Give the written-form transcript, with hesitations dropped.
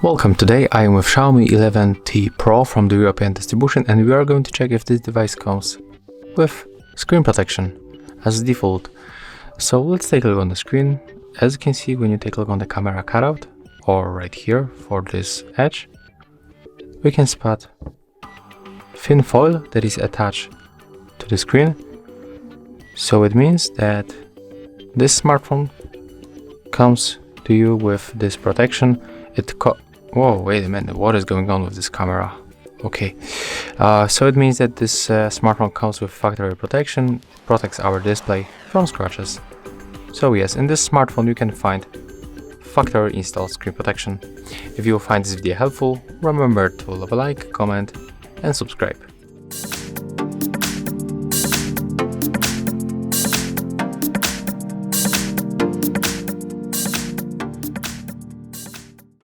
Welcome, today I am with Xiaomi 11T Pro from the European distribution, and we are going to check if this device comes with screen protection as default. So let's take a look on the screen. As you can see, when you take a look on the camera cutout, or right here for this edge, we can spot thin foil that is attached to the screen. So it means that this smartphone comes to you with this protection. Whoa, wait a minute, what is going on with this camera? Okay, so it means that this smartphone comes with factory protection. It protects our display from scratches. So yes, in this smartphone you can find factory installed screen protection. If you find this video helpful, remember to leave a like, comment and subscribe.